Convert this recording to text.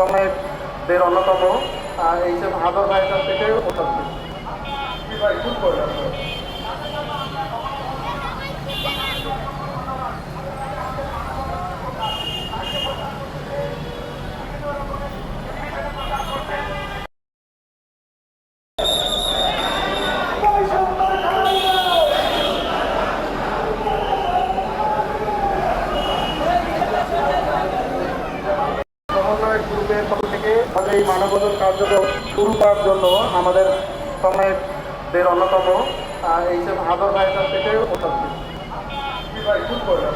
সময়ের অন্যতম এই যে হাদর ভাইয়ের কাছ থেকে উপস্থিত ভাই খুব করলাম সমন্বয় গ্রুপের পক্ষ থেকে আমাদের এই মানববন্ধন কার্যক্রম শুরু করার জন্য আমাদের সময়ের অন্যতম এই যে হাদর ভাইয়ের কাছ থেকে উপস্থিত ভাই খুব করলাম